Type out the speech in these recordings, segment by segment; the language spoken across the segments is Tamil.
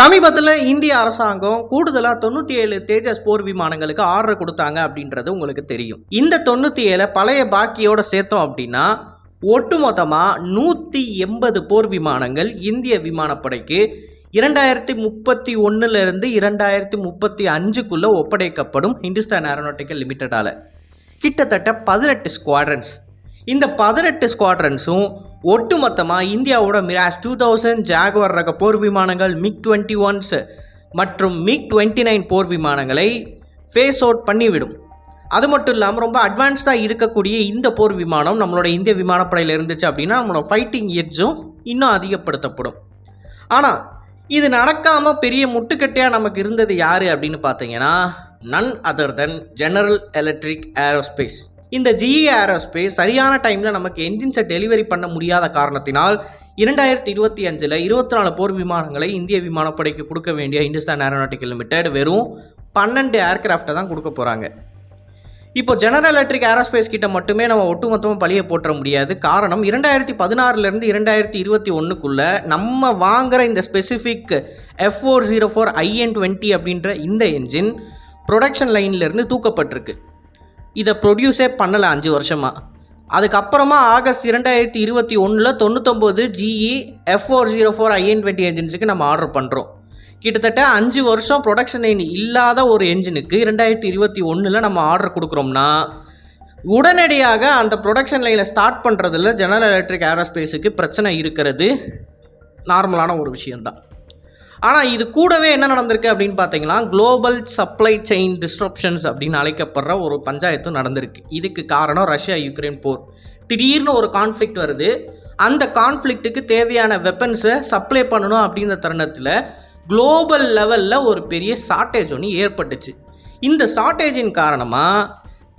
சமீபத்தில் இந்திய அரசாங்கம் கூடுதலாக 97 தேஜஸ் போர் விமானங்களுக்கு ஆர்டர் கொடுத்தாங்க அப்படின்றது உங்களுக்கு தெரியும். இந்த 97 பழைய பாக்கியோட சேர்த்தோம் அப்படின்னா ஒட்டுமொத்தமாக 180 போர் விமானங்கள் இந்திய விமானப்படைக்கு 2031 2035 ஒப்படைக்கப்படும் ஹிந்துஸ்தான் ஏரோநாட்டிக்கல் லிமிட்டடால். கிட்டத்தட்ட 18 ஸ்குவாட்ரன்ஸ். இந்த 18 ஸ்குவாட்ரன்ஸும் ஒட்டுமொத்தமாக இந்தியாவோட மிராஜ் 2000 ஜாகுவார் ரக போர் விமானங்கள், MiG-21s மற்றும் MiG-29 போர் விமானங்களை ஃபேஸ் அவுட் பண்ணிவிடும். அது மட்டும் இல்லாமல் ரொம்ப அட்வான்ஸ்டாக இருக்கக்கூடிய இந்த போர் விமானம் நம்மளோட இந்திய விமானப்படையில் இருந்துச்சு அப்படின்னா நம்மளோட ஃபைட்டிங் எட்ஜும் இன்னும் அதிகப்படுத்தப்படும். ஆனால் இது நடக்காமல் பெரிய முட்டுக்கட்டையாக நமக்கு இருந்தது யார் அப்படின்னு பார்த்தீங்கன்னா நன் அதர் தென் ஜெனரல் எலக்ட்ரிக் ஏரோஸ்பேஸ். இந்த GE ஏரோஸ்பேஸ் சரியான டைமில் நமக்கு என்ஜின்ஸை டெலிவரி பண்ண முடியாத காரணத்தினால் 2025 24 போர் விமானங்களை இந்திய விமானப்படைக்கு கொடுக்க வேண்டிய ஹிந்துஸ்தான் ஏரோநாட்டிக்கல் லிமிடெட் வெறும் 12 ஏர்கிராஃப்டை தான் கொடுக்க போகிறாங்க. இப்போ ஜெனரல் எலக்ட்ரிக் ஏரோஸ்பேஸ் கிட்ட மட்டுமே நம்ம ஒட்டுமொத்தமாக பழிய போட்டுற முடியாது. காரணம் 2016 2021 நம்ம வாங்குகிற இந்த ஸ்பெசிஃபிக் F404 IN-20 அப்படின்ற இந்த என்ஜின் ப்ரொடக்ஷன் லைன்லேருந்து தூக்கப்பட்டிருக்கு. இதை ப்ரொடியூஸே பண்ணலை 5 வருஷமாக. அதுக்கப்புறமா ஆகஸ்ட் 2021 99 GE F404 IN-20 என்ஜின்ஸுக்கு நம்ம ஆர்டர் பண்ணுறோம். கிட்டத்தட்ட 5 வருஷம் ப்ரொடக்ஷன் லைன் இல்லாத ஒரு என்ஜினுக்கு 2021 நம்ம ஆர்டர் கொடுக்குறோம்னா உடனடியாக அந்த ப்ரொடக்ஷன் லைனை ஸ்டார்ட் பண்ணுறதுல ஜெனரல் எலக்ட்ரிக் ஏரோஸ்பேஸுக்கு பிரச்சனை இருக்கிறது நார்மலான ஒரு விஷயந்தான். ஆனால் இது கூடவே என்ன நடந்திருக்கு அப்படின்னு பார்த்தீங்கன்னா குளோபல் சப்ளை செயின் டிஸ்ட்ரப்ஷன்ஸ் அப்படின்னு அழைக்கப்படுற ஒரு பஞ்சாயத்தும் நடந்திருக்கு. இதுக்கு காரணம் ரஷ்யா யுக்ரைன் போர். திடீர்னு ஒரு கான்ஃப்ளிக்ட் வருது. அந்த கான்ஃப்ளிக்ட்டுக்கு தேவையான வெப்பன்ஸை சப்ளை பண்ணணும் அப்படின்ற தருணத்தில் குளோபல் லெவலில் ஒரு பெரிய ஷார்ட்டேஜ் ஒன்று ஏற்பட்டுச்சு. இந்த ஷார்ட்டேஜின் காரணமாக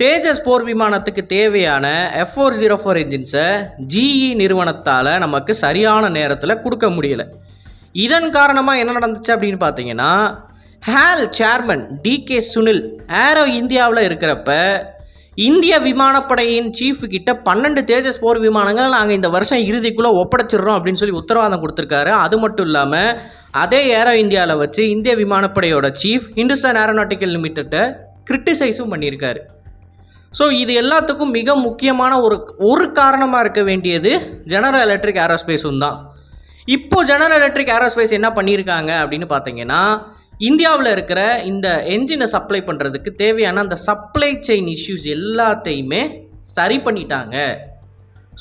தேஜஸ் போர் விமானத்துக்கு தேவையான F404 என்ஜின்ஸை GE நிறுவனத்தால் நமக்கு சரியான நேரத்தில் கொடுக்க முடியலை. இதன் காரணமாக என்ன நடந்துச்சு அப்படின்னு பார்த்தீங்கன்னா HAL chairman DK Sunil aero இந்தியாவில் இருக்கிறப்ப இந்திய விமானப்படையின் சீஃப் கிட்ட 12 தேஜஸ் போர் விமானங்கள் நாங்கள் இந்த வருஷம் இறுதிக்குள்ளே ஒப்படைச்சிடுறோம் அப்படின்னு சொல்லி உத்தரவாதம் கொடுத்துருக்காரு. அது மட்டும் இல்லாமல் அதே ஏரோ இந்தியாவில் வச்சு இந்திய விமானப்படையோட சீஃப் ஹிந்துஸ்தான் ஏரோநாட்டிக்கல் லிமிட்டெட்டை கிரிட்டிசைஸும் பண்ணியிருக்காரு. ஸோ இது எல்லாத்துக்கும் மிக முக்கியமான ஒரு காரணமாக இருக்க வேண்டியது ஜெனரல் எலக்ட்ரிக் ஏரோஸ்பேஸும் தான். இப்போது ஜெனரல் எலக்ட்ரிக் ஏரோஸ்பேஸ் என்ன பண்ணியிருக்காங்க அப்படின்னு பார்த்தீங்கன்னா இந்தியாவில் இருக்கிற இந்த என்ஜினை சப்ளை பண்ணுறதுக்கு தேவையான அந்த சப்ளை செயின் இஷ்யூஸ் எல்லாத்தையுமே சரி பண்ணிட்டாங்க.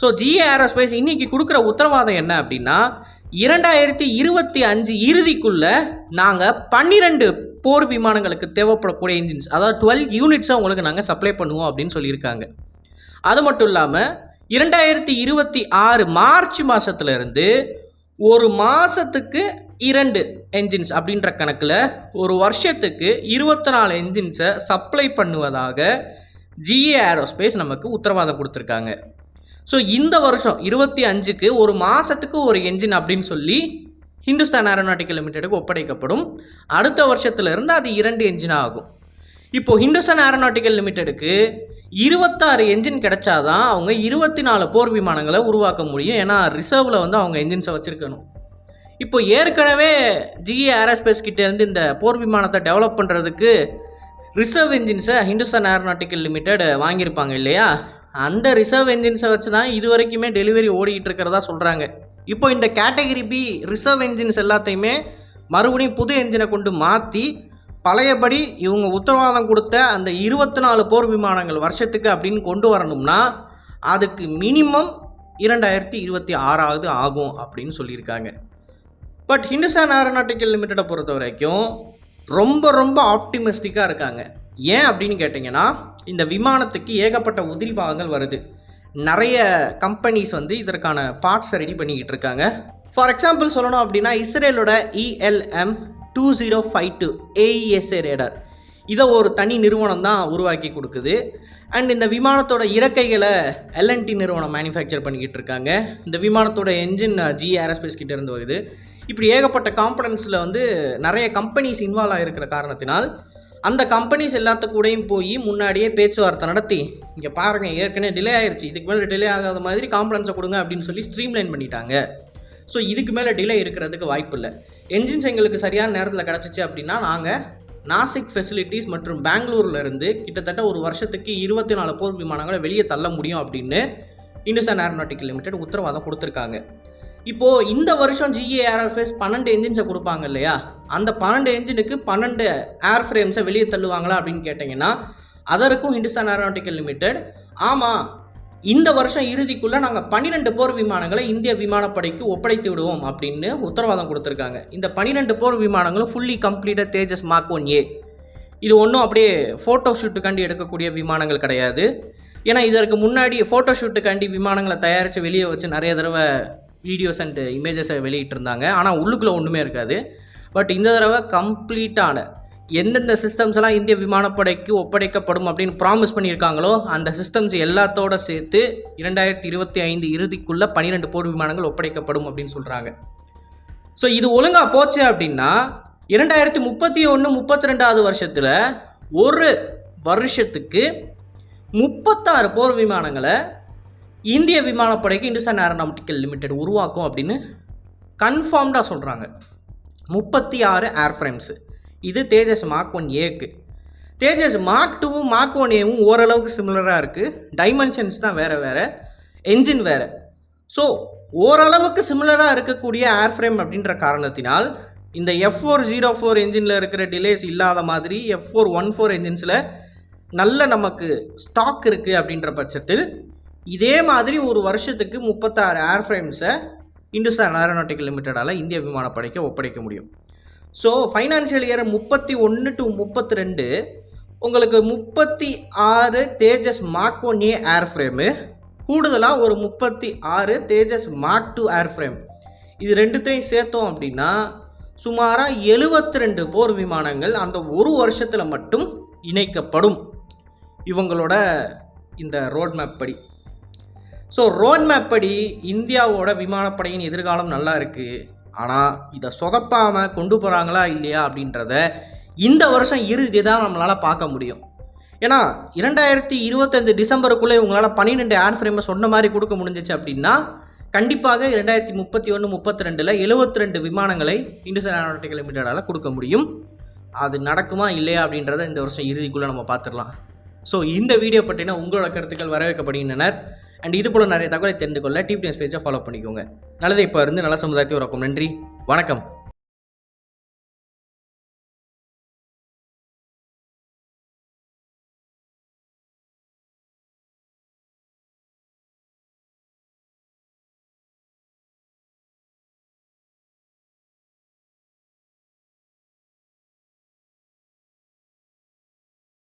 ஸோ GE ஏரோஸ்பேஸ் இன்றைக்கி கொடுக்குற உத்தரவாதம் என்ன அப்படின்னா 2025 இறுதிக்குள்ளே நாங்கள் 12 போர் விமானங்களுக்கு தேவைப்படக்கூடிய என்ஜின்ஸ், அதாவது 12 யூனிட்ஸை உங்களுக்கு நாங்கள் சப்ளை பண்ணுவோம் அப்படின்னு சொல்லியிருக்காங்க. அது மட்டும் இல்லாமல் 2026 மார்ச் மாதத்துலேருந்து ஒரு மாதத்துக்கு 2 என்ஜின்ஸ் அப்படின்ற கணக்கில் ஒரு வருஷத்துக்கு 24 என்ஜின்ஸை சப்ளை பண்ணுவதாக GE ஏரோஸ்பேஸ் நமக்கு உத்தரவாதம் கொடுத்துருக்காங்க. ஸோ இந்த வருஷம் 25க்கு ஒரு மாதத்துக்கு ஒரு என்ஜின் அப்படின்னு சொல்லி ஹிந்துஸ்தான் ஏரோநாட்டிக்கல் லிமிட்டெடுக்கு ஒப்படைக்கப்படும். அடுத்த வருஷத்துலேருந்து அது 2 என்ஜின் ஆகும். இப்போது ஹிந்துஸ்தான் ஏரோநாட்டிக்கல் லிமிட்டெடுக்கு 26 என்ஜின் கிடைச்சாதான் அவங்க 24 போர் விமானங்களை உருவாக்க முடியும். ஏன்னா ரிசர்வில் அவங்க என்ஜின்ஸை வச்சுருக்கணும். இப்போ ஏற்கனவே GE ஏரோஸ்பேஸ் கிட்டேருந்து இந்த போர் விமானத்தை டெவலப் பண்ணுறதுக்கு ரிசர்வ் என்ஜின்ஸை ஹிந்துஸ்தான் ஏரோநாட்டிக்கல் லிமிட்டெட் வாங்கியிருப்பாங்க இல்லையா? அந்த ரிசர்வ் என்ஜின்ஸை வச்சு தான் இது வரைக்குமே டெலிவரி ஓடிக்கிட்டு இருக்கிறதா சொல்கிறாங்க. இப்போ இந்த கேட்டகரி B ரிசர்வ் என்ஜின்ஸ் எல்லாத்தையுமே மறுபடியும் புது என்ஜினை கொண்டு மாற்றி பழையபடி இவங்க உத்தரவாதம் கொடுத்த அந்த 24 போர் விமானங்கள் வருஷத்துக்கு அப்படின்னு கொண்டு வரணும்னா அதுக்கு மினிமம் 2026 ஆகும் அப்படின்னு சொல்லியிருக்காங்க. பட் ஹிந்துஸ்தான் ஏரோநாட்டிக்கல் லிமிட்டடை பொறுத்த வரைக்கும் ரொம்ப ஆப்டிமிஸ்டிக்காக இருக்காங்க. ஏன் அப்படின்னு கேட்டிங்கன்னா இந்த விமானத்துக்கு ஏகப்பட்ட உதிரி பாகங்கள் வருது. நிறைய கம்பெனிஸ் இதற்கான பார்ட்ஸை ரெடி பண்ணிக்கிட்டு இருக்காங்க. ஃபார் எக்ஸாம்பிள் சொல்லணும் அப்படின்னா இஸ்ரேலோட ELM-2052 AESA ரேடார் இதை ஒரு தனி நிறுவனம் தான் உருவாக்கி கொடுக்குது. அண்ட் இந்த விமானத்தோட இறக்கைகளை L&T நிறுவனம் மேனுஃபேக்சர் பண்ணிக்கிட்டு இருக்காங்க. இந்த விமானத்தோட என்ஜின் GE ஏரோஸ்பேஸ் கிட்ட இருந்து வருது. இப்படி ஏகப்பட்ட காம்பனன்ஸில் நிறைய கம்பெனிஸ் இன்வால்வ் ஆகிருக்கிற காரணத்தினால் அந்த கம்பெனிஸ் எல்லாத்துக்கூடையும் போய் முன்னாடியே பேச்சுவார்த்தை நடத்தி இங்கே பாருங்கள் ஏற்கனவே டிலே ஆயிடுச்சு, இதுக்கு மேலே டிலே ஆகாத மாதிரி காம்பனன்ஸை கொடுங்க அப்படின்னு சொல்லி ஸ்ட்ரீம்லைன் பண்ணிட்டாங்க. ஸோ இதுக்கு மேலே டிலே இருக்கிறதுக்கு வாய்ப்பு இல்லை. என்ஜின்ஸ் எங்களுக்கு சரியான நேரத்தில் கிடச்சிச்சு அப்படின்னா நாங்கள் நாசிக் ஃபெசிலிட்டிஸ் மற்றும் பெங்களூர்லேருந்து கிட்டத்தட்ட ஒரு வருஷத்துக்கு 24 போர் விமானங்களை வெளியே தள்ள முடியும் அப்படின்னு இந்துஸ்தான் ஏரோநாட்டிக்கல் லிமிடெட் உத்தரவாதம் கொடுத்துருக்காங்க. இப்போது இந்த வருஷம் GE ஏரோஸ்பேஸ் 12 என்ஜின்ஸை கொடுப்பாங்க இல்லையா, அந்த 12 என்ஜினுக்கு 12 ஏர் ஃப்ரேம்ஸை வெளியே தள்ளுவாங்களா அப்படின்னு கேட்டிங்கன்னா அதற்கும் இந்துஸ்தான் ஏரோநாட்டிக்கல் லிமிடெட் ஆமாம், இந்த வருஷம் இறுதிக்குள்ளே நாங்கள் 12 போர் விமானங்களை இந்திய விமானப்படைக்கு ஒப்படைத்து விடுவோம் அப்படின்னு உத்தரவாதம் கொடுத்துருக்காங்க. இந்த 12 போர் விமானங்களும் ஃபுல்லி கம்ப்ளீட்டாக தேஜஸ் மார்க் 1A. இது ஒன்றும் அப்படியே ஃபோட்டோ ஷூட்டுக்காண்டி எடுக்கக்கூடிய விமானங்கள் கிடையாது. ஏன்னா இதற்கு முன்னாடி ஃபோட்டோ ஷூட்டுக்காண்டி விமானங்களை தயாரித்து வெளியே வச்சு நிறைய தடவை வீடியோஸ் அண்ட் இமேஜஸை வெளியிட்டிருந்தாங்க. ஆனால் உள்ளுக்குள்ளே ஒன்றுமே இருக்காது. பட் இந்த தடவை கம்ப்ளீட்டான எந்தெந்த சிஸ்டம்ஸ் எல்லாம் இந்திய விமானப்படைக்கு ஒப்படைக்கப்படும் அப்படின்னு ப்ராமிஸ் பண்ணியிருக்காங்களோ அந்த சிஸ்டம்ஸ் எல்லாத்தோட சேர்த்து 2025 இறுதிக்குள்ளே 12 போர் விமானங்கள் ஒப்படைக்கப்படும் அப்படின்னு சொல்கிறாங்க. ஸோ இது ஒழுங்காக போச்சு அப்படின்னா 2031-32 வருஷத்தில் ஒரு வருஷத்துக்கு 36 போர் விமானங்களை இந்திய விமானப்படைக்கு இந்துஸ்தான் ஏரோநாட்டிக்கல் லிமிடெட் உருவாக்கும் அப்படின்னு கன்ஃபார்ம்டாக சொல்கிறாங்க. 36 ஏர்ஃப்ரேம்ஸு. இது தேஜஸ் மார்க் 1Aக்கு. தேஜஸ் மார்க் 2வும் மார்க் 1Aவும் ஓரளவுக்கு சிமிலராக இருக்குது. டைமென்ஷன்ஸ் தான் வேறு, என்ஜின் வேறு. ஸோ ஓரளவுக்கு சிமிலராக இருக்கக்கூடிய ஏர்ஃப்ரேம் அப்படின்ற காரணத்தினால் இந்த F404 என்ஜினில் இருக்கிற டிலேஸ் இல்லாத மாதிரி F414 என்ஜின்ஸில் நல்ல நமக்கு ஸ்டாக் இருக்குது அப்படின்ற பட்சத்தில் இதே மாதிரி ஒரு வருஷத்துக்கு 36 ஏர்ஃப்ரேம்ஸை இந்துஸ்தான் ஏரோநாட்டிக்கல் லிமிடெடால் இந்திய விமானப்படைக்கு ஒப்படைக்க முடியும். ஸோ ஃபைனான்ஷியல் இயர் 31 to 32 உங்களுக்கு 36 தேஜஸ் மார்க் 1A ஏர்ஃப்ரேமு, கூடுதலாக ஒரு 36 தேஜஸ் மார்க் 2 ஏர்ஃப்ரேம், இது ரெண்டுத்தையும் சேர்த்தோம் அப்படின்னா சுமாராக 72 போர் விமானங்கள் அந்த ஒரு வருஷத்தில் மட்டும் இணைக்கப்படும் இவங்களோட இந்த ரோட் மேப் படி. ஸோ ரோட் மேப் படி இந்தியாவோட விமானப்படையின் எதிர்காலம் நல்லா இருக்குது. ஆனால் இதை சொதப்பாமல் கொண்டு போகிறாங்களா இல்லையா அப்படின்றத இந்த வருஷம் இறுதி தான் நம்மளால் பார்க்க முடியும். ஏன்னா 2025 டிசம்பருக்குள்ளே இவங்களால் 12 ஏர் ஃப்ரேமை சொன்ன மாதிரி கொடுக்க முடிஞ்சிச்சு அப்படின்னா கண்டிப்பாக 2031-32 72 விமானங்களை இந்துஸ்தான் ஏரோநாட்டிக்கல் லிமிடெடால் கொடுக்க முடியும். அது நடக்குமா இல்லையா அப்படின்றத இந்த வருஷம் இறுதிக்குள்ளே நம்ம பார்த்துடலாம். ஸோ இந்த வீடியோ பற்றினா உங்களோட கருத்துக்கள் வரவேற்கப்படுகின்றனர். அண்ட் இது போல் நிறைய தகவலை தெரிந்து கொள்ள டிவி நியூஸ் பேஜை ஃபாலோ பண்ணிக்கோங்க. நல்லதை இப்போ இருந்து நல்ல சமுதாயத்தை உருவாக்கும். நன்றி, வணக்கம்.